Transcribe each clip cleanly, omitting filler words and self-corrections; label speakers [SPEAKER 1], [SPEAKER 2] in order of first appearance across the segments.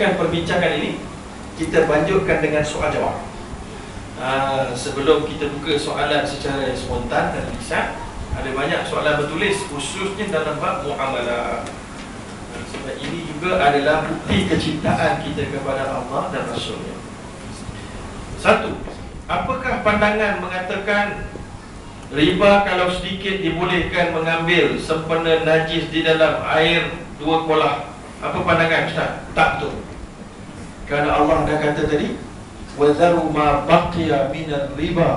[SPEAKER 1] mulakan perbincangan ini, kita lanjutkan dengan soal jawab. Sebelum kita buka soalan secara spontan dan lisan, ada banyak soalan bertulis khususnya dalam bab muamalah. Sebab ini juga adalah bukti kecintaan kita kepada Allah dan Rasulnya. Satu, apakah pandangan mengatakan riba kalau sedikit dibolehkan mengambil sempena najis di dalam air 2 kolah? Apa pandangan Ustaz? Tak betul. Kerana Allah dah kata tadi, وَذَرُوا مَا بَقِيَ مِنَ الرِّبَى,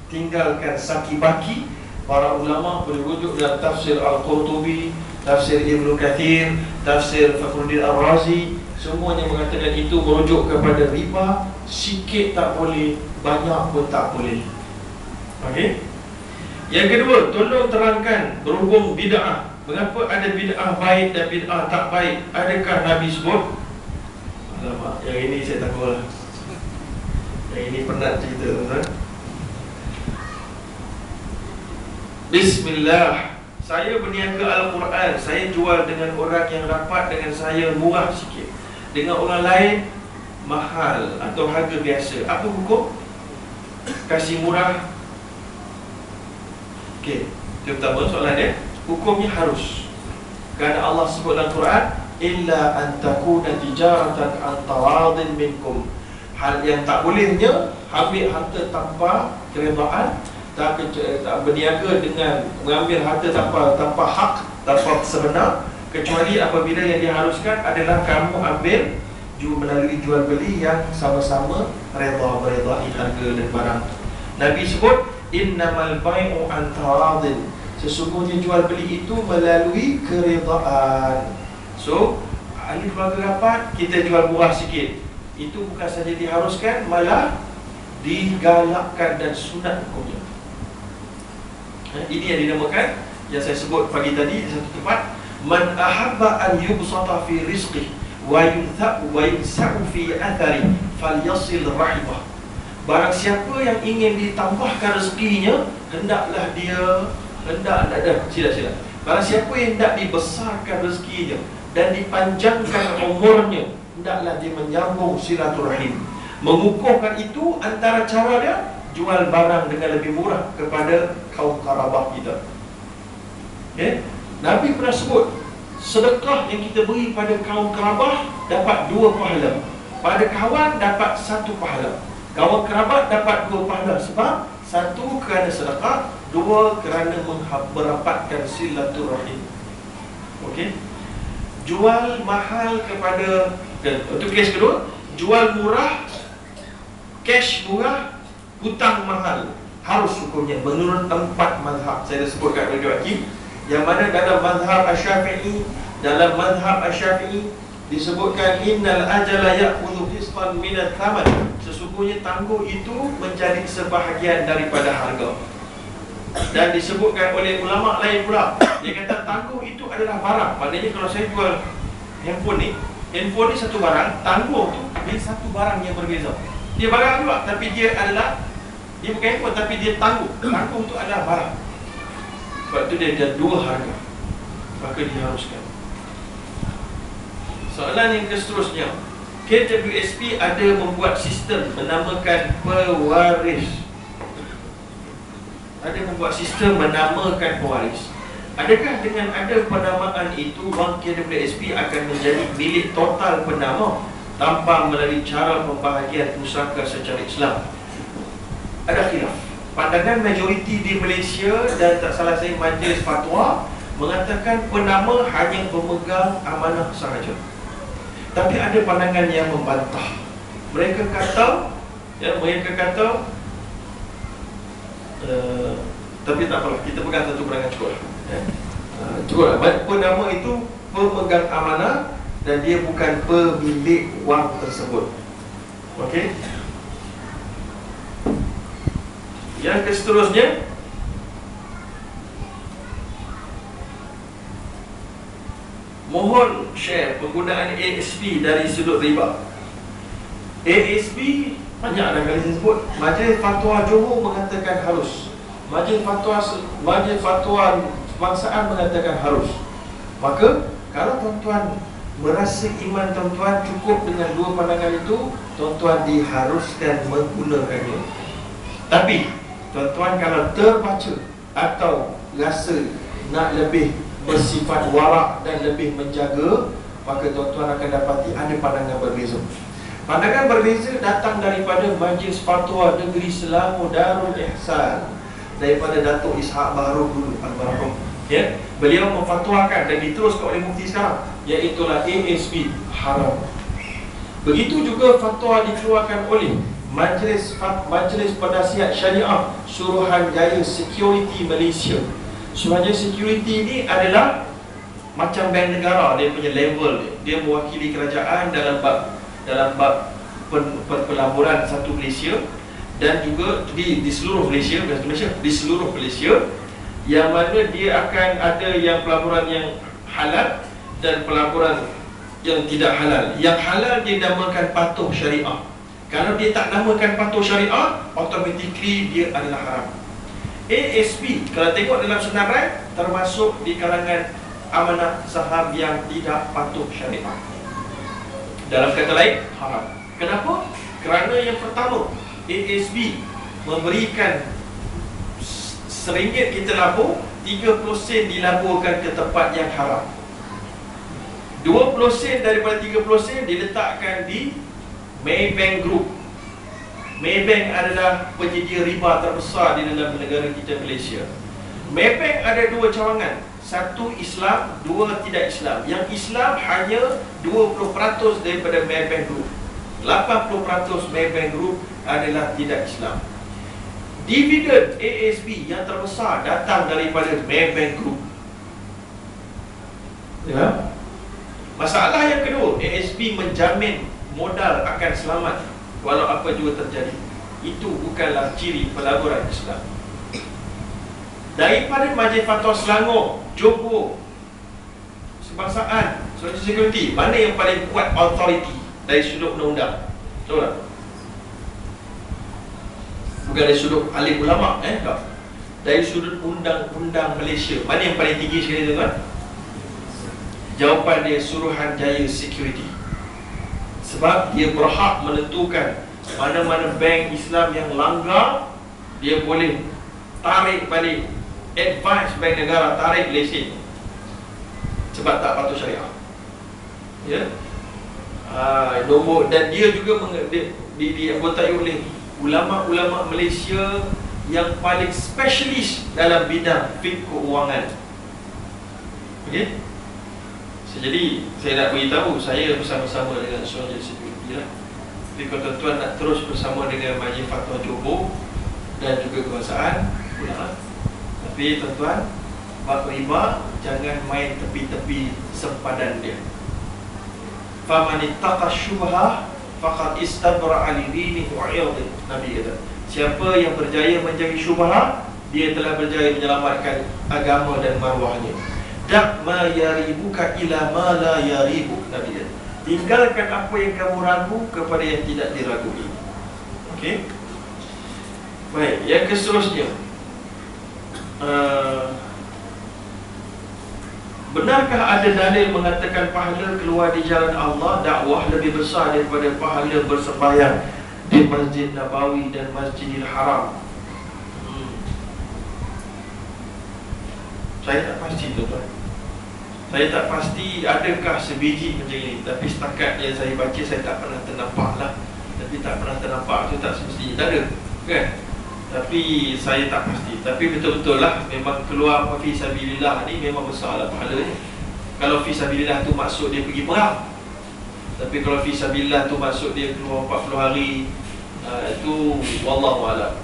[SPEAKER 1] tinggalkan saki-baki. Para ulama boleh rujuk dalam tafsir Al-Qurtubi, tafsir Ibn Kathir, tafsir Fakhruddin Ar-Razi, semuanya mengatakan itu merujuk kepada riba. Sikit tak boleh, banyak pun tak boleh. Okey. Yang kedua, tolong terangkan berhubung bid'ah, mengapa ada bid'ah baik dan bid'ah tak baik? Adakah Nabi sebut? Alamak, yang ini saya takut lah. Yang ini penat cerita, tuan. Bismillah, saya berniaga Al-Quran, saya jual dengan orang yang rapat dengan saya murah sikit, dengan orang lain mahal atau harga biasa. Apa hukum? Kasih murah. Okey, itu pertama soalan dia. Hukumnya harus, kerana Allah sebut dalam Quran, illa an takuna tijaratan an taradin minkum. Hal yang tak bolehnya ambil harta tanpa keredaan, tak berniaga dengan mengambil harta tanpa hak, tanpa sebenar, kecuali apabila yang diharuskan adalah kamu ambil melalui jual beli yang sama-sama beredai harga dan barang. Nabi sebut innamal bai'u an taradin, sesungguhnya jual beli itu melalui keredaan. So, ahli keluarga rapat, kita jual murah sikit, itu bukan saja diharuskan, malah digalakkan dan sunat hukumnya. Ini yang dinamakan, yang saya sebut pagi tadi di satu tempat, man ahabba an yubsata fi rizqih wa yunsa'u fi athari falyasil rahimah. Barang siapa yang ingin ditambahkan rezekinya, hendaklah dia sila. Barang siapa yang hendak dibesarkan rezekinya dan dipanjangkan umurnya, hendaklah dia menyambung silaturahim. Mengukuhkan itu antara cara dia jual barang dengan lebih murah kepada kaum karabah kita. Okay? Nabi pernah sebut, sedekah yang kita beri pada kaum karabah dapat 2 pahala, pada kawan dapat 1 pahala. Kawan kerabat dapat 2 pahala, sebab 1 kerana sedekah, 2 kerana merapatkan silaturahim. Okey. Jual mahal kepada, itu kes kedua. Jual murah, cash murah, hutang mahal, harus hukumnya menurut 4 mazhab. Saya dah sebutkan Radio Hakim, yang mana dalam mazhab Asy-Syafi'i, disebutkan innal ajala ya'khudhu hisfan minat thaman, sesungguhnya tangguh itu menjadi sebahagian daripada harga. Dan disebutkan oleh ulama lain pula, dia kata tangguh itu adalah barang. Maknanya kalau saya jual handphone ni satu barang, tangguh tu dia satu barang yang berbeza. Dia barang juga, tapi dia bukan handphone, tapi dia tangguh. Tangguh tu adalah barang. Sebab tu dia ada 2 harga, maka diharuskan. Soalan yang seterusnya, KWSP ada membuat sistem menamakan pewaris. Adakah dengan ada penamaan itu, Bank KWSP akan menjadi milik total penama tanpa melalui cara pembahagian pusaka secara Islam? Ada khilaf. Pandangan majoriti di Malaysia dan tak salah saya Majlis Fatwa mengatakan penama hanya pemegang amanah sahaja. Tapi ada pandangan yang membantah. Mereka kata tapi tak apalah, kita pegang satu pandangan cukup lah. Cukup lah. Penama itu pemegang amanah dan dia bukan pemilik wang tersebut. Okey. Yang seterusnya, mohon share penggunaan ASP dari sudut riba. ASP banyak dah kali saya sebut. Majlis Fatwa Johor mengatakan harus, Majlis Fatwa Bangsaan mengatakan harus. Maka kalau tuan-tuan merasa iman tuan-tuan cukup dengan dua pandangan itu, tuan-tuan diharuskan menggunakannya. Tapi tuan-tuan kalau terbaca atau rasa nak lebih bersifat warak dan lebih menjaga, maka tuan-tuan akan dapati ada pandangan berbeza. Pandangan berbeza datang daripada Majlis Fatwa Negeri Selangor Darul Ihsan, daripada Datuk Ishak Baharul dulu almarhum. Ya, beliau memfatwakan dan diteruskan oleh mufti sekarang, iaitulah ASB haram. Begitu juga fatwa dikeluarkan oleh Majlis Penasihat Syariah Suruhanjaya Security Malaysia. Suruhanjaya Security ini adalah macam bank negara, dia punya level dia mewakili kerajaan dalam bab pelaburan satu Malaysia dan juga di seluruh Malaysia, di seluruh Malaysia, yang mana dia akan ada yang pelaburan yang halal dan pelaburan yang tidak halal. Yang halal dia namakan patuh syariah. Kalau dia tak namakan patuh syariah, automatically dia adalah haram. ASB kalau tengok dalam senarai termasuk di kalangan amanah saham yang tidak patuh syariah. Dalam kata lain, haram. Kenapa? Kerana yang pertama, ASB memberikan RM1 kita labur, 30 sen dilaburkan ke tempat yang haram. 20 sen daripada 30 sen diletakkan di Maybank Group. Maybank adalah penyedia riba terbesar di dalam negara kita Malaysia. Maybank ada dua cawangan, satu Islam, dua tidak Islam. Yang Islam hanya 20% daripada Maybank Group. 80% Maybank Group adalah tidak Islam. Dividen ASB yang terbesar datang daripada Maybank Group. Ya. Masalah yang kedua, ASB menjamin modal akan selamat walau apa juga terjadi. Itu bukanlah ciri pelaburan Islam. Daripada Majlis Fatwa Selangor, Johor, Kebangsaan, Social Security, mana yang paling kuat authority dari sudut undang-undang? Betul tak? Bukan dari sudut alim ulama', tak. Dari sudut undang-undang Malaysia, mana yang paling tinggi sekali tuan? Jawapan dia Suruhanjaya Security. Sebab dia berhak menentukan mana-mana bank Islam yang langgar, dia boleh tarik balik. Advice bank negara tarik lesen sebab tak patuh syariah. Ya. Dan dia juga dianggotai oleh ulama-ulama Malaysia yang paling spesialis dalam bidang fiqh keuangan. Okey. Jadi saya nak beritahu, saya bersama-sama dengan Suruhanjaya Security lah. Jadi kalau tuan-tuan nak terus bersama dengan Majlis Fatwa Johor dan juga Kebangsaan, bolehlah. Tapi tuan-tuan, bab riba jangan main tepi-tepi sempadan dia. Faman ittaqa syubhah faqad istabra'a li dinihi wa 'irdihi. Nabi kata, siapa yang berjaya menjauhi syubhah, dia telah berjaya menyelamatkan agama dan maruahnya. Dak ma yaribuka ila ma la yaribuk. Nabi kata, tinggalkan apa yang kamu ragu kepada yang tidak diragui. Okey. Baik, yang seterusnya, benarkah ada dalil mengatakan pahala keluar di jalan Allah dakwah lebih besar daripada pahala bersembahyang di Masjid Nabawi dan Masjidil Haram? Saya tak pasti tuan-tuan. Saya tak pasti adakah sebiji macam ini. Tapi setakat yang saya baca, saya tak pernah ternampak lah. Tapi tak pernah ternampak tu tak semestinya tak ada, kan? Tapi saya tak pasti. Tapi betul-betul lah, memang keluar fi sabilillah ni memang besar lah pahalanya. Kalau fi sabilillah tu maksud dia pergi perang. Tapi kalau fi sabilillah tu maksud dia keluar 40 hari, itu wallahu a'lam.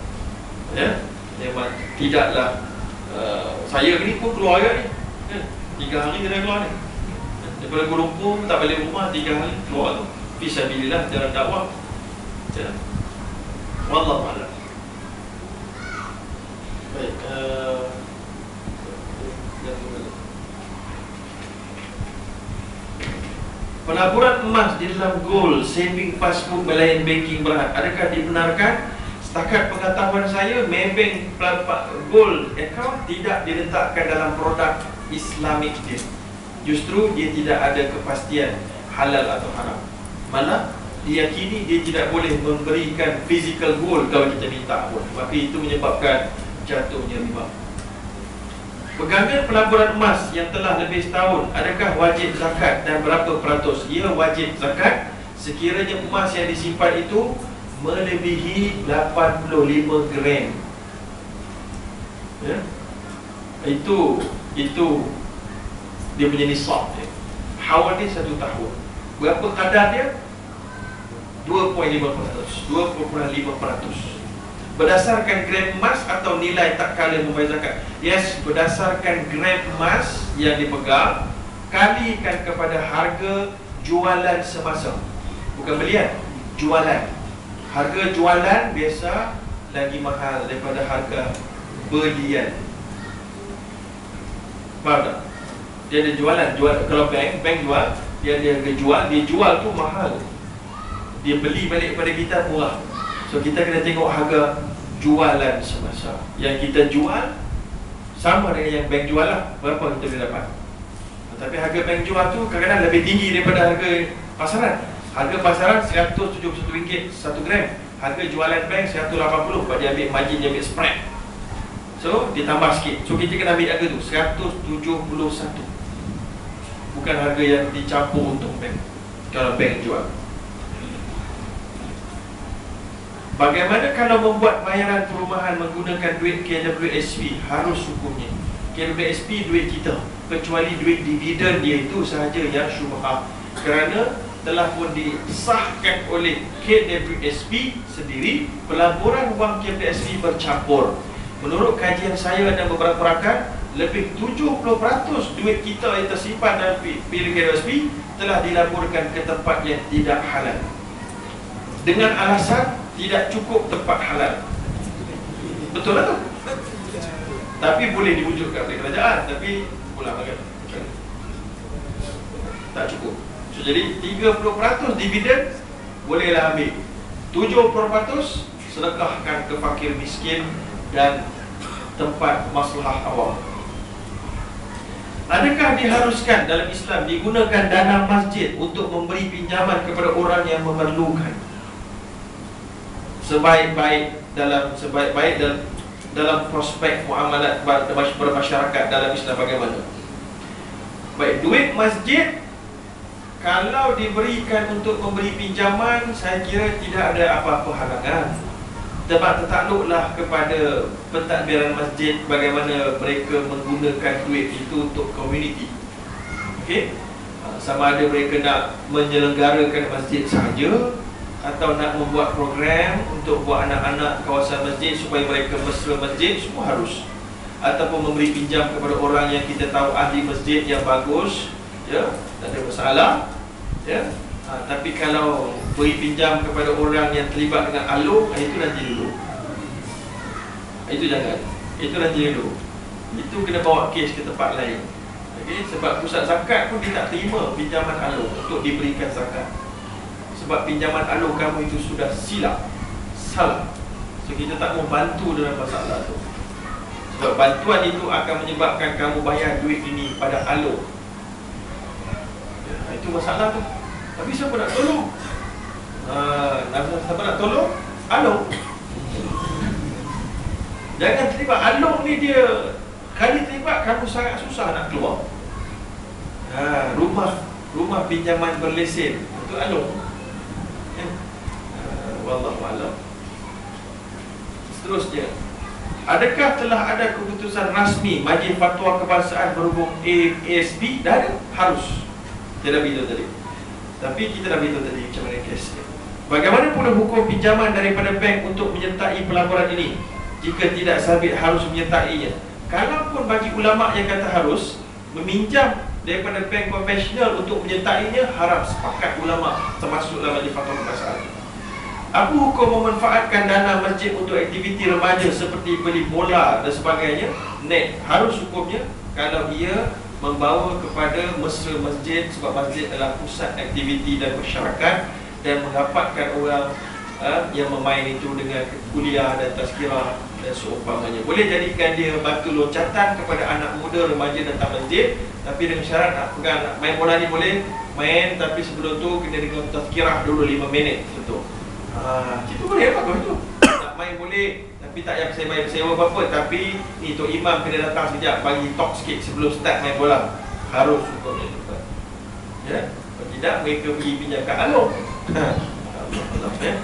[SPEAKER 1] Ya, memang tidaklah. Saya ni pun keluar ni, 3 hari dia dah keluar ni. Daripada Kuala Lumpur tak balik rumah, 3 hari keluar tu. Fi sabilillah dalam dakwah. Ya, wallahu a'lam. Baik, pelaburan emas di dalam gold saving passbook Malayan Banking Berhad, adakah dibenarkan? Setakat pengetahuan saya, Maybank gold account tidak diletakkan dalam produk Islamic dia. Justru dia tidak ada kepastian halal atau haram. Malah diyakini dia tidak boleh memberikan physical gold kalau kita minta pun, maka itu menyebabkan jatuhnya riba. Pegangan pelaburan emas yang telah lebih setahun, adakah wajib zakat dan berapa peratus? Ia wajib zakat sekiranya emas yang disimpan itu melebihi 85 gram. Ya? Itu dia punya nisab dia. Haul dia 1 tahun. Berapa kadar dia? 2.5%. Berdasarkan gram emas atau nilai tak kala membayar zakat? Yes, berdasarkan gram emas yang dipegang kalikan kepada harga jualan semasa. Bukan belian, jualan. Harga jualan biasa lagi mahal daripada harga belian. Faham tak? Dia ada jualan. Kalau bank jual, dia ada harga jual. Dia jual tu mahal, dia beli balik kepada kita murah. So kita kena tengok harga jualan semasa. Yang kita jual sama dengan yang bank jual lah, berapa kita boleh dapat. Tapi harga bank jual tu kadang-kadang lebih tinggi daripada harga pasaran. Harga pasaran RM171 1 gram. Harga jualan bank 180, sebab dia ambil margin, dia ambil spread. So dia tambah sikit. So kita kena ambil harga tu 171. Bukan harga yang dicampur untuk bank, kalau bank jual. Bagaimana kalau membuat bayaran perumahan menggunakan duit KWSP? Harus hukumnya. KWSP duit kita, kecuali duit dividen dia itu sahaja yang syubhah, kerana telah pun disahkan oleh KWSP sendiri. Pelaburan wang KWSP bercampur. Menurut kajian saya dan beberapa rakan, lebih 70% duit kita yang tersimpan dalam bil KWSP telah dilaporkan ke tempat yang tidak halal, dengan alasan tidak cukup tempat halal. Betul lah tu. Tapi boleh diwujudkan oleh kerajaan, tapi pula bagai tak cukup. So, jadi 30% dividen bolehlah ambil, 70% sedekahkan ke fakir miskin dan tempat maslahah awam. Adakah diharuskan dalam Islam digunakan dana masjid untuk memberi pinjaman kepada orang yang memerlukan? Sebaik-baik dalam prospek muamalat bermasyarakat dalam Islam bagaimana? Baik, duit masjid kalau diberikan untuk memberi pinjaman, saya kira tidak ada apa-apa halangan. Sebab tertakluklah kepada pentadbiran masjid, bagaimana mereka menggunakan duit itu untuk komuniti. Okey, sama ada mereka nak menyelenggarakan masjid sahaja, atau nak membuat program untuk buat anak-anak kawasan masjid supaya mereka mesra masjid, semua harus. Ataupun memberi pinjam kepada orang yang kita tahu ahli masjid yang bagus, ya, tak ada masalah, ya. Tapi kalau beri pinjam kepada orang yang terlibat dengan alung, itu nanti dulu. Itu jangan. Itu nanti dulu. Itu kena bawa kes ke tempat lain. Okay? Sebab pusat zakat pun dia tak terima pinjaman alung untuk diberikan zakat. Sebab pinjaman alung kamu itu sudah silap, salah. So kita tak mau bantu dalam masalah tu. Sebab bantuan itu akan menyebabkan kamu bayar duit ini pada alung. Ya, itu masalah tu. Tapi siapa nak tolong? Siapa nak tolong? Alung. Jangan terlibat. Alung ni dia, kali terlibat kamu sangat susah nak keluar. Rumah pinjaman berlesen, itu alung. Wallahualam. Seterusnya, adakah telah ada keputusan rasmi Majlis Fatwa Kebangsaan berhubung ASP? Dah ada? Harus. Dia dah beritahu tadi. Tapi kita dah beritahu tadi macam mana kesnya. Bagaimana pula hukum pinjaman daripada bank untuk menyertai pelaburan ini? Jika tidak sabit harus menyertainya. Kalaupun bagi ulama' yang kata harus, meminjam daripada bank konvensional untuk menyertainya, haram. Sepakat ulama' termasuk dalam Majlis Fatwa Kebangsaan. Apa hukum memanfaatkan dana masjid untuk aktiviti remaja seperti beli bola dan sebagainya? Net. Harus hukumnya kalau ia membawa kepada mesra masjid, sebab masjid adalah pusat aktiviti dan masyarakat dan mendapatkan orang yang memain itu dengan kuliah dan tazkirah dan seumpamanya. Boleh jadikan dia batu loncatan kepada anak muda, remaja datang masjid, tapi dengan syarat nak pegang, nak main bola ni boleh main, tapi sebelum tu kena dengan tazkirah dulu 5 minit contoh. Itu boleh bagus tu. Nak main boleh, tapi tak payah sewa apa-apa, tapi ni Tok Imam kena datang sekejap bagi talk sikit sebelum start main bola. Harus hukumnya tu. Ya, kalau tidak mereka pergi pinjam kat Along. Ya.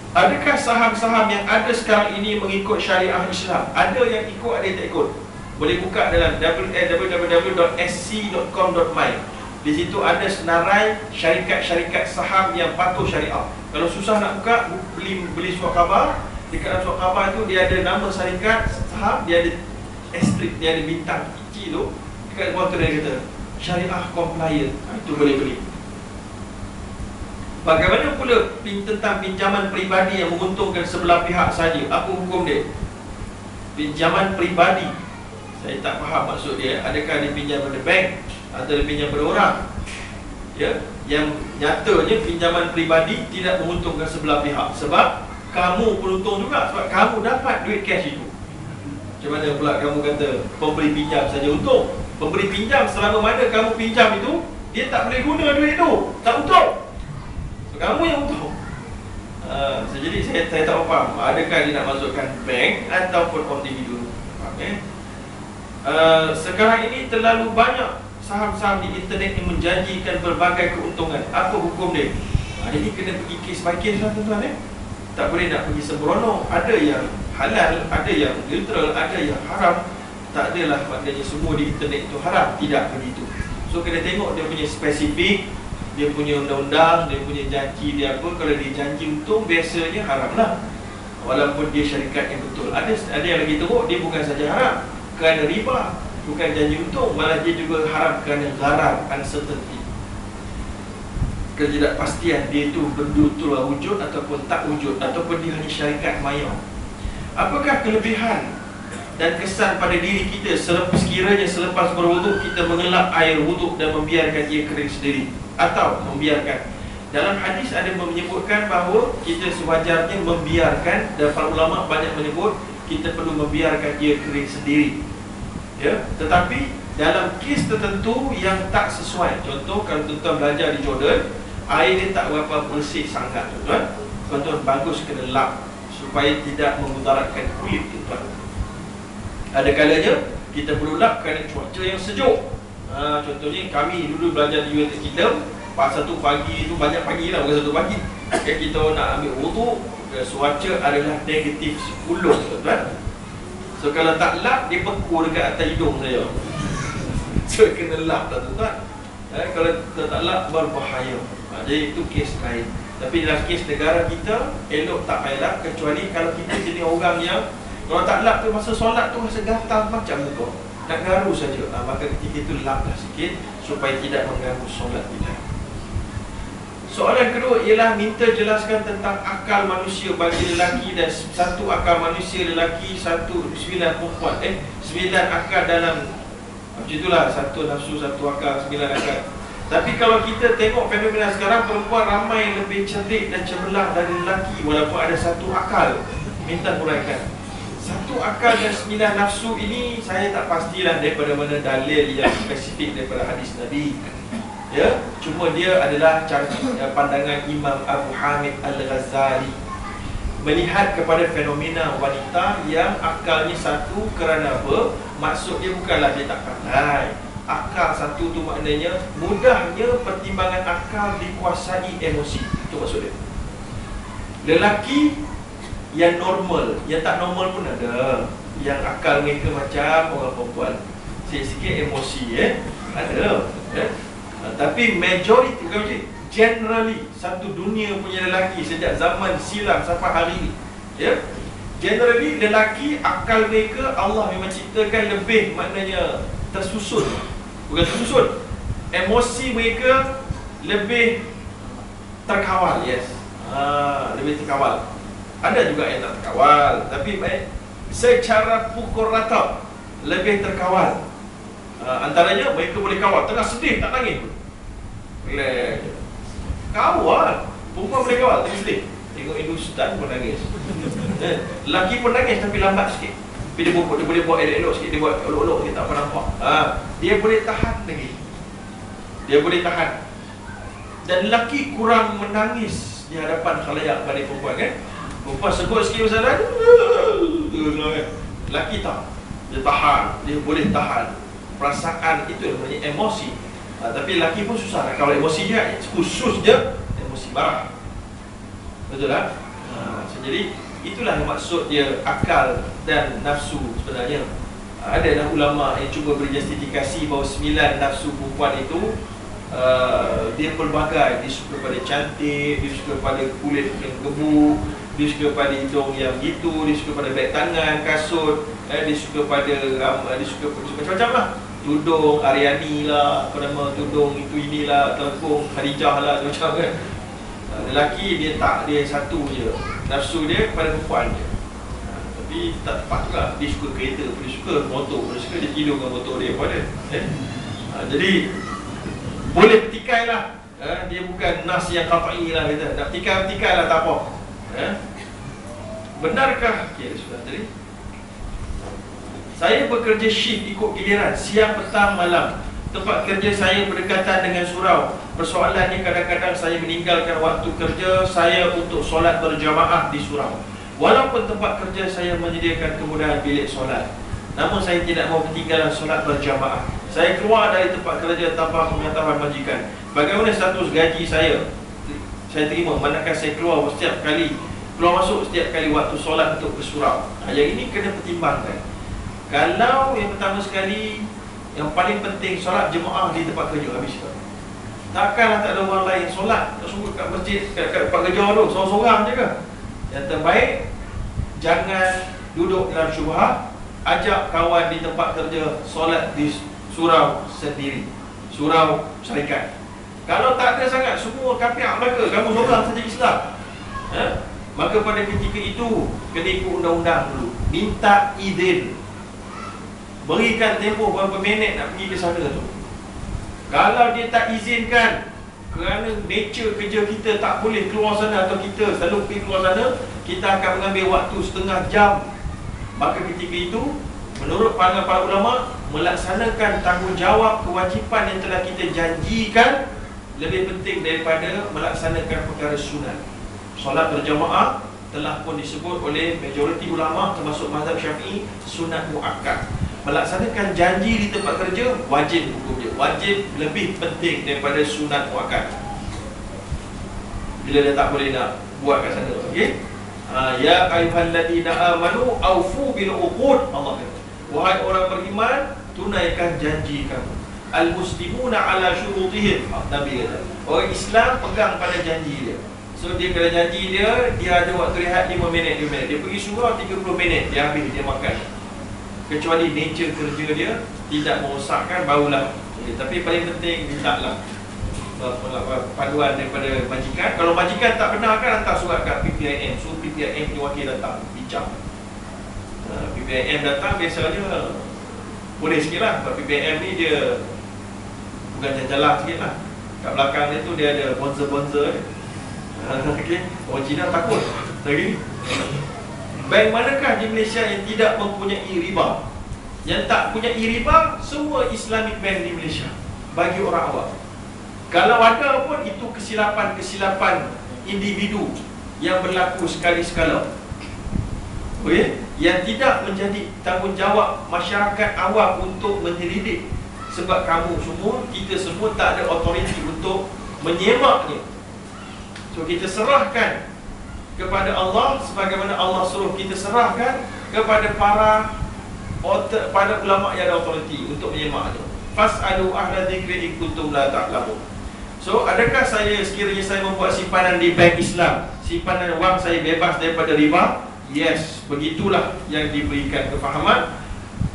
[SPEAKER 1] Adakah saham-saham yang ada sekarang ini mengikut syariah Islam? Ada yang ikut, ada yang tak ikut. Boleh buka dalam www.sc.com.my. Di situ ada senarai syarikat-syarikat saham yang patuh syariah. Kalau susah nak buka, beli surat khabar. Dekat dalam surat khabar tu dia ada nama syarikat saham, dia ada asterisk, dia ada bintang kecil tu. Dekat bawah tu dia kata syariah compliant. Itu boleh beli. Bagaimana pula tentang pinjaman peribadi yang menguntungkan sebelah pihak saja? Apa hukum dia? Pinjaman peribadi, saya tak faham maksud dia. Adakah dia pinjam pada bank atau dia pinjam pada orang? Ya, yang nyatanya pinjaman peribadi tidak menguntungkan sebelah pihak. Sebab kamu pun untung juga, sebab kamu dapat duit cash itu. Macam mana pula kamu kata pemberi pinjam saja untung? Pemberi pinjam selama mana kamu pinjam itu, dia tak boleh guna duit itu, tak untung. Kamu yang untung. Jadi saya tak faham adakah dia nak masukkan bank ataupun individu. Sekarang ini terlalu banyak saham-saham di internet yang menjanjikan berbagai keuntungan. Apa hukum dia? Ini kena pergi case by case lah tuan-tuan. Tak boleh nak pergi sembrono. Ada yang halal, ada yang neutral, ada yang haram. Tak adalah maknanya semua di internet itu haram. Tidak begitu. So kena tengok dia punya spesifik, dia punya undang-undang, dia punya janji dia apa. Kalau dia janji untung, biasanya haram lah, walaupun dia syarikat yang betul. Ada yang lagi teruk, dia bukan saja haram kerana riba, bukan janji untung, malah dia juga haram kerana gharar, uncertainty, ketidakpastian dia itu betul-betul wujud ataupun tak wujud, ataupun dia hanya syarikat maya. Apakah kelebihan dan kesan pada diri kita sekiranya selepas berwuduk kita mengelap air wuduk dan membiarkan ia kering sendiri, atau membiarkan? Dalam hadis ada menyebutkan bahawa kita sewajarnya membiarkan, dan para ulama banyak menyebut kita perlu membiarkan ia kering sendiri. Ya, tetapi dalam kes tertentu yang tak sesuai, contoh kalau tuan-tuan belajar di Jordan, air dia tak berapa bersih sangat, tuan-tuan bagus kena lap supaya tidak memudaratkan kulit tuan. Ada kalanya kita perlu lap kerana cuaca yang sejuk. Contohnya kami dulu belajar di UiTM Kingdom, pas satu pagi tu, banyak pagi lah, bukan satu pagi, kita nak ambil wuduk, cuaca adalah negatif 10 tuan. So kalau tak lap, dia beku dekat atas hidung saya. So kena lap lah tuan. Kalau tak lap, berbahaya. Jadi itu kes lain. Tapi dalam kes negara kita, elok tak payah lap, kecuali kalau kita jenis orang yang kalau tak lap tu masa solat tu rasa gatal macam muka, nak garu saja. Maka ketika itu laplah sikit supaya tidak mengganggu solat kita. Soalan kedua ialah minta jelaskan tentang akal manusia bagi lelaki dan satu akal manusia lelaki, 9 perempuan. 9 akal dalam, macam itulah, satu nafsu, satu akal, 9 akal. Tapi kalau kita tengok fenomena sekarang, perempuan ramai lebih cerdik dan cemerlang dari lelaki walaupun ada satu akal. Minta huraikan. Satu akal dan 9 nafsu ini saya tak pastilah daripada mana dalil yang spesifik daripada hadis Nabi. Ya, cuma dia adalah pandangan Imam Abu Hamid Al-Ghazali melihat kepada fenomena wanita yang akalnya satu. Kerana apa? Maksud dia bukanlah dia tak pandai. Akal satu tu maknanya mudahnya pertimbangan akal dikuasai emosi. Itu maksud dia. Lelaki yang normal, yang tak normal pun ada, yang akal mereka macam orang perempuan, sikit-sikit emosi, ada, tapi majority, bukan macam generally, satu dunia punya lelaki sejak zaman silam sampai hari ini, generally lelaki akal mereka Allah memang ciptakan lebih, maknanya tersusun, bukan tersusun, emosi mereka lebih terkawal, lebih terkawal. Ada juga yang tak terkawal, tapi secara pukul rata lebih terkawal. Antaranya mereka boleh kawal, tengah sedih tak nangis pun, boleh kawal. Perempuan boleh kawal, tengah sedih. Tengok ustaz pun nangis. Lelaki pun nangis tapi lambat sikit. Tapi dia boleh buat elok-elok sikit, dia buat elok-elok sikit, tak apa nampak. Dia boleh tahan lagi. Dia boleh tahan. Dan lelaki kurang menangis di hadapan khalayak pada perempuan kan. Perempuan sebut sikit masalah, lelaki tak. Dia tahan, dia boleh tahan. Perasaan itu namanya emosi. Tapi lelaki pun susah. Kalau emosi dia, khusus dia emosi marah. Betul tak? Jadi itulah yang maksud dia akal dan nafsu sebenarnya. Adalah ulama yang cuba beri justifikasi bahawa 9 nafsu perempuan itu dia pelbagai. Dia suka pada cantik, dia suka pada kulit yang gebuk, dia suka pada hidung yang gitu, dia suka pada beg tangan, kasut, dia suka pada dia suka macam-macam lah. Tudung Aryani lah, apa nama, tudung itu inilah, telekung Khadijah lah, macam kan. Lelaki dia tak, dia satu je, nafsu dia kepada perempuan je. Tapi tak tepat juga. Dia suka kereta, dia suka motor, dia suka dia tidur dengan motor dia pun ada. Jadi boleh petikai lah. Dia bukan nas yang qat'i lah kata. Nak petikai lah, tak apa. Benarkah? Okay, sudah tadi. Saya bekerja shift ikut giliran, siang, petang, malam. Tempat kerja saya berdekatan dengan surau. Persoalannya kadang-kadang saya meninggalkan waktu kerja saya untuk solat berjamaah di surau. Walaupun tempat kerja saya menyediakan kemudahan bilik solat, namun saya tidak mau ketinggalan solat berjamaah. Saya keluar dari tempat kerja tanpa pengetahuan majikan. Bagaimana status gaji saya terima, manakala saya keluar setiap kali, keluar masuk setiap kali waktu solat untuk ke surau. Yang ini kena pertimbangkan. Kalau yang pertama sekali, yang paling penting solat jemaah di tempat kerja habis. Takkanlah tak ada orang lain solat, tak suruh kat masjid, kat tempat kerja tu, seorang-seorang je ke? Yang terbaik, jangan duduk dalam syubhat. Ajak kawan di tempat kerja solat di surau sendiri, surau syarikat. Kalau tak ada sangat, semua kafir Melaka, kamu seorang saja Islam, maka pada ketika itu kena ikut undang-undang dulu. Minta izin, berikan tempoh berapa minit nak pergi ke sana tu. Kalau dia tak izinkan kerana nature kerja kita tak boleh keluar sana, atau kita selalu pergi keluar sana, kita akan mengambil waktu setengah jam. Maka ketika itu, menurut para ulama, melaksanakan tanggungjawab kewajipan yang telah kita janjikan lebih penting daripada melaksanakan perkara sunat. Solat berjamaah telah pun disebut oleh majoriti ulama termasuk mazhab Syafi'i sunat muakkad. Melaksanakan janji di tempat kerja wajib hukumnya. Wajib lebih penting daripada sunat muakkad. Bila dia tak boleh nak buat kat sana, okey? Ya ayyuhalladzina amanu aufu bil uqud. Allah kata, wahai orang beriman, tunaikan janji kamu. Al-muslimuna ala syurutihim. Nabi kata, orang Islam pegang pada janji dia. So dia kalau janji dia ada waktu rehat 5 minit, 2 minit. Dia pergi surau 30 minit, dia habis, dia makan. Kecuali nature kerja dia tidak merosakkan, barulah. Tapi paling penting mintalah panduan daripada majikan. Kalau majikan tak benar kan, hantar surat kat PPIM, suruh PPIM punya wakil datang bincang. PPIM datang biasanya boleh sikit lah. Sebab PPIM ni dia bukan jalan-jalan sikit lah. Kat belakang dia tu dia ada bonzer-bonzer. Okay. Orang Cina takut lagi. Bank manakah di Malaysia yang tidak mempunyai riba? Yang tak punya riba, semua Islamic bank di Malaysia bagi orang awam. Kalau ada pun, itu kesilapan individu yang berlaku sekali-sekala. Okay? Yang tidak menjadi tanggungjawab masyarakat awam untuk menyelidik. Sebab kamu semua, kita semua tak ada otoriti untuk menyemaknya. So kita serahkan kepada Allah sebagaimana Allah suruh kita serahkan kepada pada ulama yang ada otoriti untuk menyemaknya. Fas'alu ahla dzikri in kuntum la ta'lamun. So adakah sekiranya saya membuat simpanan di bank Islam, simpanan wang saya bebas daripada riba? Yes, begitulah yang diberikan kefahaman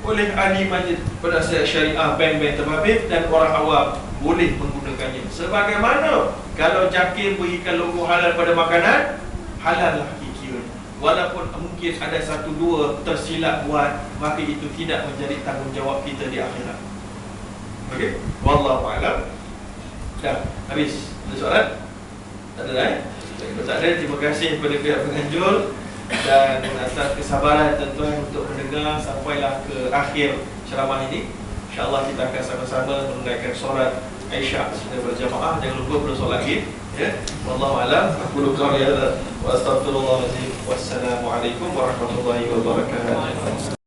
[SPEAKER 1] oleh ahli majlis berdasar syariah bank-bank terbabit, dan orang awam boleh menggunakannya. Sebagaimana kalau Jakir berikan logo halal pada makanan, halal lah kira. Walaupun mungkin ada 1-2 tersilap buat, maka itu tidak menjadi tanggungjawab kita di akhirat. Okey, wallahu a'lam. Dah habis. Ada soalan? Tak ada dah. Kalau tak ada, terima kasih kepada pihak penganjur dan atas kesabaran tuan-tuan untuk mendengar sampailah ke akhir ceramah ini. InsyaAllah kita akan sama-sama menunaikan solat Isyak secara berjamaah. Jangan lupa bersolat Id. Ya. Wallahu a'lam. Aku qawli hadza wa astaghfirullahalazim. Wassalamualaikum warahmatullahi wabarakatuh.